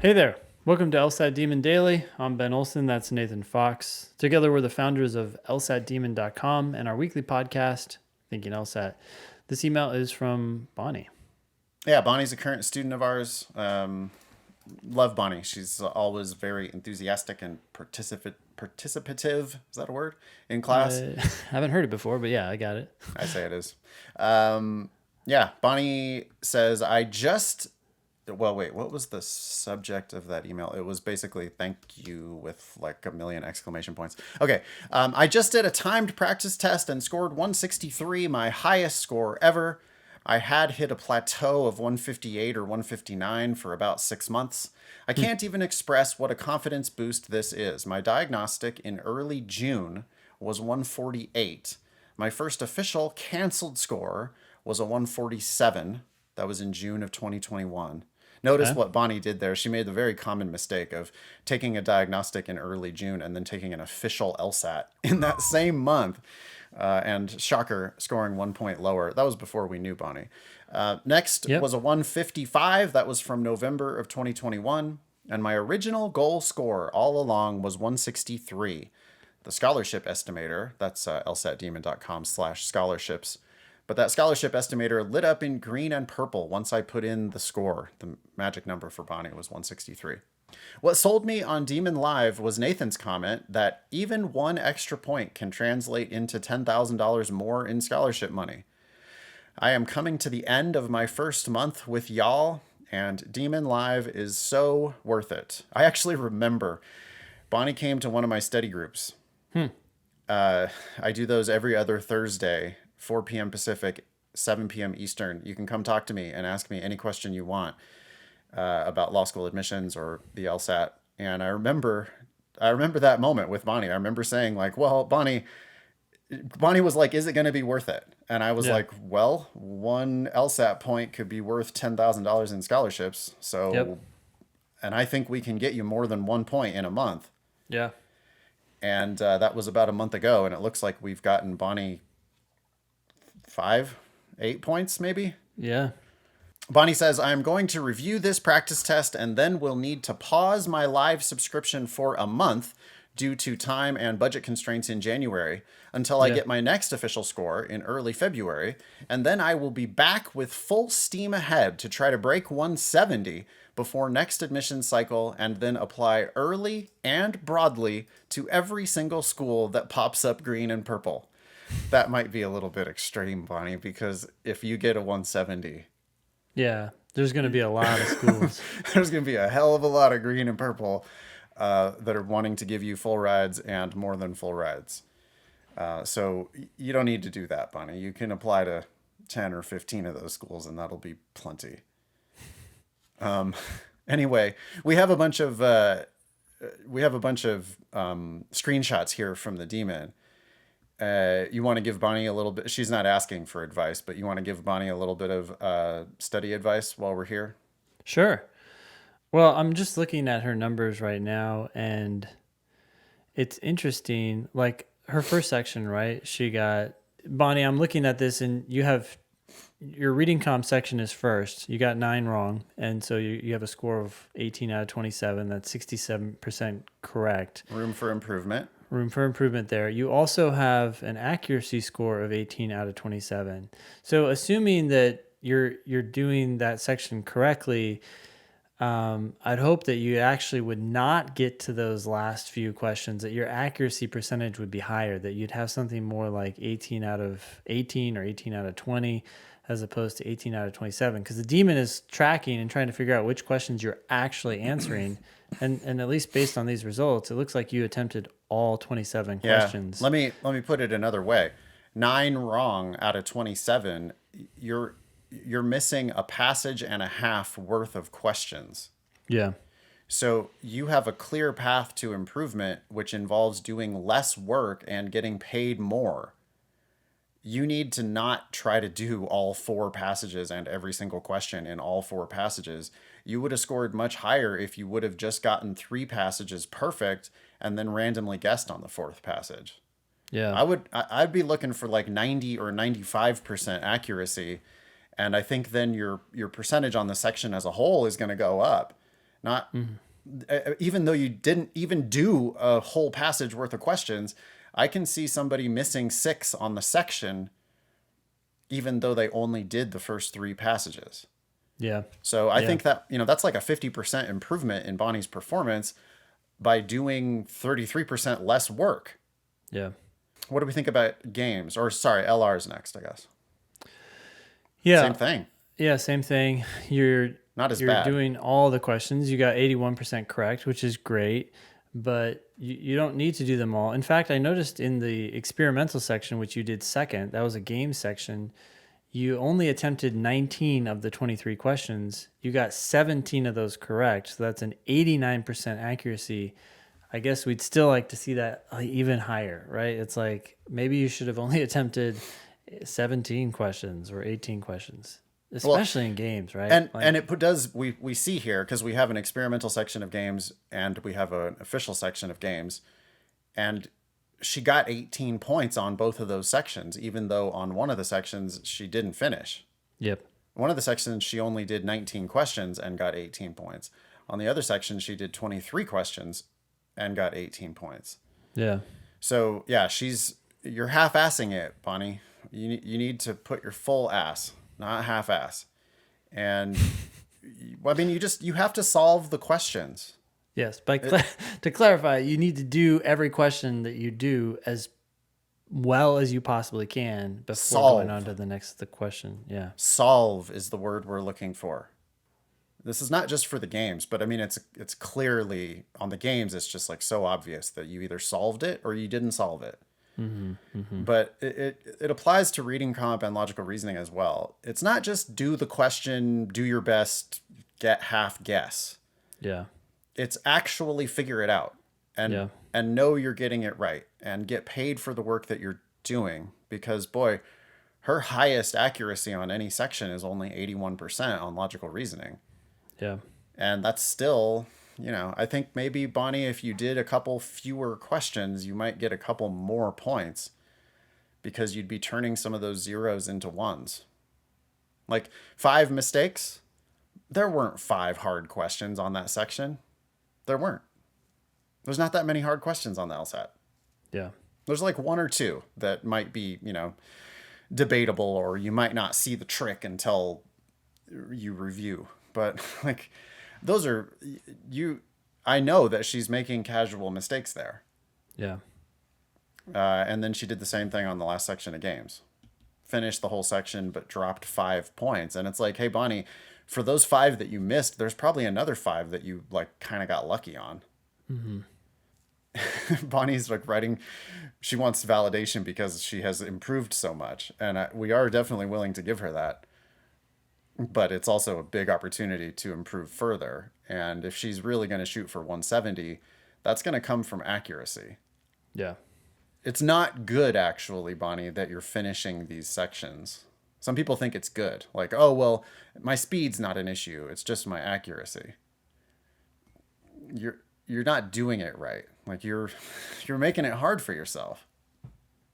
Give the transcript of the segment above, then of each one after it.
Hey there. Welcome to LSAT Demon Daily. I'm Ben Olson. That's Nathan Fox. Together, we're the founders of LSATdemon.com and our weekly podcast, Thinking LSAT. This email is from Bonnie. Yeah, Bonnie's a current student of ours. Love Bonnie. She's always very enthusiastic and participative. Is that a word? In class? Haven't heard it before, but yeah, I got it. I say it is. Yeah, Bonnie says, well, wait, what was the subject of that email? It was basically thank you with like a million exclamation points. Okay. I just did a timed practice test and scored 163, my highest score ever. I had hit a plateau of 158 or 159 for about 6 months. I can't even express what a confidence boost this is. My diagnostic in early June was 148. My first official canceled score was a 147. That was in June of 2021. Notice what Bonnie did there. She made the very common mistake of taking a diagnostic in early June and then taking an official LSAT in that same month. And shocker, scoring 1 point lower. That was before we knew Bonnie. Next was a 155. That was from November of 2021. And my original goal score all along was 163. The scholarship estimator, that's lsatdemon.com/scholarships. But that scholarship estimator lit up in green and purple once I put in the score. The magic number for Bonnie was 163. What sold me on Demon Live was Nathan's comment that even one extra point can translate into $10,000 more in scholarship money. I am coming to the end of my first month with y'all, and Demon Live is so worth it. I actually remember Bonnie came to one of my study groups. I do those every other Thursday, 4 p.m. Pacific, 7 p.m. Eastern. You can come talk to me and ask me any question you want about law school admissions or the LSAT. And I remember that moment with Bonnie. I remember saying like, well, Bonnie was like, is it going to be worth it? And I was like, well, one LSAT point could be worth $10,000 in scholarships. So, and I think we can get you more than 1 point in a month. Yeah. And that was about a month ago. And it looks like we've gotten Bonnie 8 points maybe. Yeah. Bonnie says, I am going to review this practice test and then will need to pause my live subscription for a month due to time and budget constraints in January until I get my next official score in early February. And then I will be back with full steam ahead to try to break 170 before next admission cycle and then apply early and broadly to every single school that pops up green and purple. That might be a little bit extreme, Bonnie, because if you get a 170... Yeah, there's going to be a lot of schools. There's going to be a hell of a lot of green and purple that are wanting to give you full rides and more than full rides. So you don't need to do that, Bonnie. You can apply to 10 or 15 of those schools, and that'll be plenty. Anyway, we have a bunch of screenshots here from the Demon. You want to give Bonnie a little bit, she's not asking for advice, but you want to give Bonnie a little bit of study advice while we're here? Sure. Well, I'm just looking at her numbers right now, and it's interesting. Like her first section, right? She got, Bonnie, I'm looking at this, and you have, your reading comp section is first. You got 9 wrong, and so you have a score of 18 out of 27. That's 67% correct. Room for improvement there. You also have an accuracy score of 18 out of 27. So assuming that you're doing that section correctly, I'd hope that you actually would not get to those last few questions, that your accuracy percentage would be higher, that you'd have something more like 18 out of 18 or 18 out of 20 as opposed to 18 out of 27, because the Demon is tracking and trying to figure out which questions you're actually answering. And at least based on these results, it looks like you attempted all 27 questions. Let me put it another way. 9 wrong out of 27, you're missing a passage and a half worth of questions. Yeah. So you have a clear path to improvement, which involves doing less work and getting paid more. You need to not try to do all 4 passages and every single question in all 4 passages. You would have scored much higher if you would have just gotten 3 passages perfect and then randomly guessed on the 4th passage. Yeah. I'd be looking for like 90 or 95% accuracy. And I think then your percentage on the section as a whole is going to go up. Not even though you didn't even do a whole passage worth of questions, I can see somebody missing 6 on the section, even though they only did the first 3 passages. Yeah. So I Yeah. think that, that's like a 50% improvement in Bonnie's performance by doing 33% less work. Yeah. What do we think about games? Or sorry, LR's next, I guess. Yeah. Same thing. Yeah, same thing. You're Not as you're bad. doing all the questions. You got 81% correct, which is great, but you don't need to do them all. In fact, I noticed in the experimental section, which you did second, that was a game section, you only attempted 19 of the 23 questions. You got 17 of those correct. So that's an 89% accuracy. I guess we'd still like to see that even higher, right? It's like maybe you should have only attempted 17 questions or 18 questions, Well, especially in games, right? and it does, we see here, because we have an experimental section of games and we have an official section of games, and she got 18 points on both of those sections, even though on one of the sections she didn't finish. Yep. One of the sections she only did 19 questions and got 18 points. On the other section she did 23 questions and got 18 points. Yeah. So yeah, you're half-assing it, Bonnie. You need to put your full ass, not half-ass. And I mean, you have to solve the questions. Yes. To clarify, you need to do every question that you do as well as you possibly can before going on to the question. Yeah. Solve is the word we're looking for. This is not just for the games, but I mean, it's clearly on the games. It's just like so obvious that you either solved it or you didn't solve it. But it applies to reading comp and logical reasoning as well. It's not just do the question, do your best, get half guess. Yeah. It's actually figure it out Yeah. and know you're getting it right and get paid for the work that you're doing, because boy, her highest accuracy on any section is only 81% on logical reasoning. Yeah. And that's still, I think maybe, Bonnie, if you did a couple fewer questions, you might get a couple more points, because you'd be turning some of those zeros into ones. Like 5 mistakes, there weren't 5 hard questions on that section. There weren't. There's not that many hard questions on the LSAT. Yeah. There's like 1 or 2 that might be, debatable, or you might not see the trick until you review. But like, those are I know that she's making casual mistakes there. Yeah. And then she did the same thing on the last section of games. Finished the whole section, but dropped 5 points. And it's like, hey, Bonnie, for those 5 that you missed, there's probably another 5 that you like kind of got lucky on. Bonnie's like writing, she wants validation because she has improved so much. And we are definitely willing to give her that. But it's also a big opportunity to improve further. And if she's really going to shoot for 170, that's going to come from accuracy. Yeah. It's not good, actually, Bonnie, that you're finishing these sections. Some people think it's good. Like, oh, well, my speed's not an issue. It's just my accuracy. You're not doing it right. Like, you're making it hard for yourself.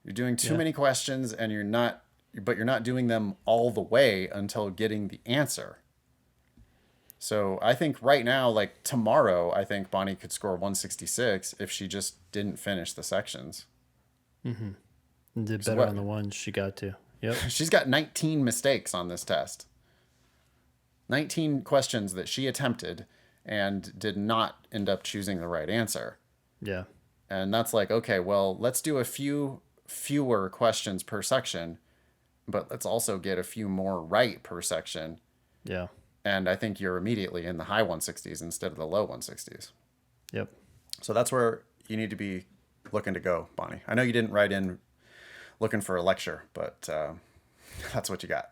You're doing too many questions, and you're not doing them all the way until getting the answer. So I think right now, like tomorrow, I think Bonnie could score 166 if she just didn't finish the sections. And did better on the ones she got to. Yep. She's got 19 mistakes on this test. 19 questions that she attempted and did not end up choosing the right answer. Yeah. And that's like, okay, well, let's do a fewer questions per section, but let's also get a few more right per section. Yeah. And I think you're immediately in the high 160s instead of the low 160s. Yep. So that's where you need to be looking to go, Bonnie. I know you didn't write in looking for a lecture, but that's what you got.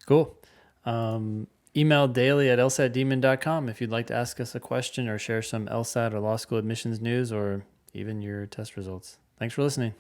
Cool. Email daily at lsatdemon.com if you'd like to ask us a question or share some LSAT or law school admissions news or even your test results. Thanks for listening.